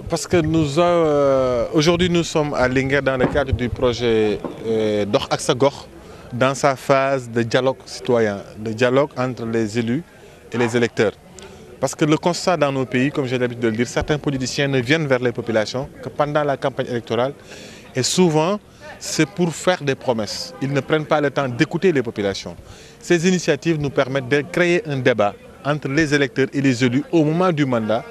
Parce que aujourd'hui nous sommes à Linguère dans le cadre du projet Dox ak sa Gox, dans sa phase de dialogue citoyen, de dialogue entre les élus et les électeurs. Parce que le constat dans nos pays, comme j'ai l'habitude de le dire, certains politiciens ne viennent vers les populations que pendant la campagne électorale et souvent c'est pour faire des promesses. Ils ne prennent pas le temps d'écouter les populations. Ces initiatives nous permettent de créer un débat entre les électeurs et les élus au moment du mandat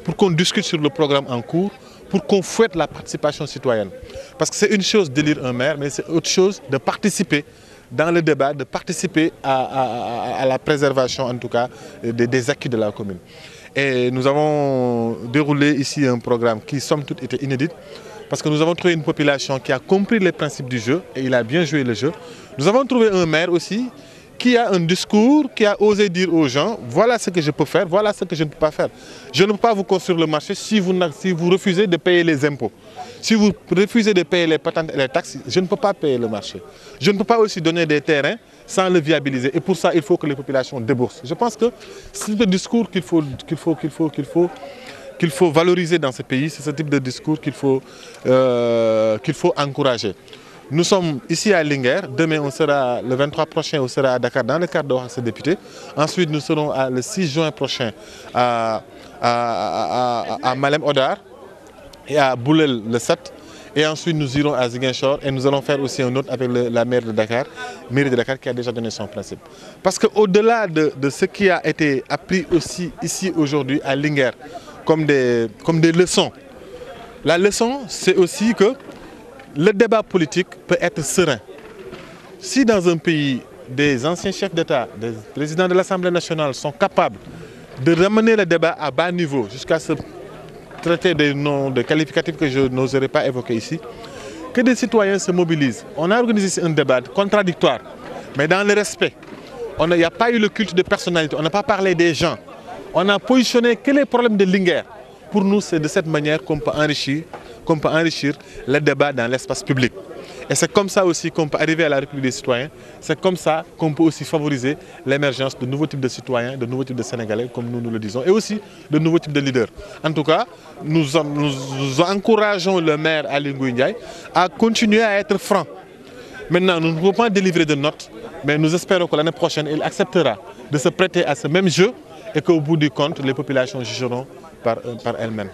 pour qu'on discute sur le programme en cours, pour qu'on fouette la participation citoyenne. Parce que c'est une chose d'élire un maire, mais c'est autre chose de participer dans le débat, de participer à la préservation en tout cas des acquis de la commune. Et nous avons déroulé ici un programme qui somme toute était inédit parce que nous avons trouvé une population qui a compris les principes du jeu et il a bien joué le jeu. Nous avons trouvé un maire aussi qui a un discours, qui a osé dire aux gens, voilà ce que je peux faire, voilà ce que je ne peux pas faire. Je ne peux pas vous construire le marché si vous refusez de payer les impôts. Si vous refusez de payer les patentes et les taxes, je ne peux pas payer le marché. Je ne peux pas aussi donner des terrains sans le viabiliser. Et pour ça, il faut que les populations déboursent. Je pense que c'est le discours qu'il faut valoriser dans ce pays. C'est ce type de discours qu'il faut encourager. Nous sommes ici à Linguère. Demain, le 23 prochain, on sera à Dakar dans le cadre de Dox ak sa député. Ensuite, nous serons le 6 juin prochain à Malem Hodar et à Boulel le 7. Et ensuite, nous irons à Ziguinchor et nous allons faire aussi un autre avec la mairie de Dakar qui a déjà donné son principe. Parce qu'au-delà de ce qui a été appris aussi ici aujourd'hui à Linguère comme des leçons, la leçon, c'est aussi que le débat politique peut être serein. Si dans un pays, des anciens chefs d'État, des présidents de l'Assemblée nationale sont capables de ramener le débat à bas niveau jusqu'à se traiter des noms, de qualificatifs que je n'oserais pas évoquer ici, que des citoyens se mobilisent. On a organisé un débat contradictoire, mais dans le respect. Il n'y a pas eu le culte de personnalité, on n'a pas parlé des gens. On a positionné que les problèmes de Linguère. Pour nous, c'est de cette manière qu'on peut enrichir le débat dans l'espace public. Et c'est comme ça aussi qu'on peut arriver à la République des citoyens. C'est comme ça qu'on peut aussi favoriser l'émergence de nouveaux types de citoyens, de nouveaux types de Sénégalais, comme nous le disons, et aussi de nouveaux types de leaders. En tout cas, nous encourageons le maire Aly Ngouille Ndiaye à continuer à être franc. Maintenant, nous ne pouvons pas délivrer de notes, mais nous espérons que l'année prochaine, il acceptera de se prêter à ce même jeu et qu'au bout du compte, les populations jugeront par elles-mêmes.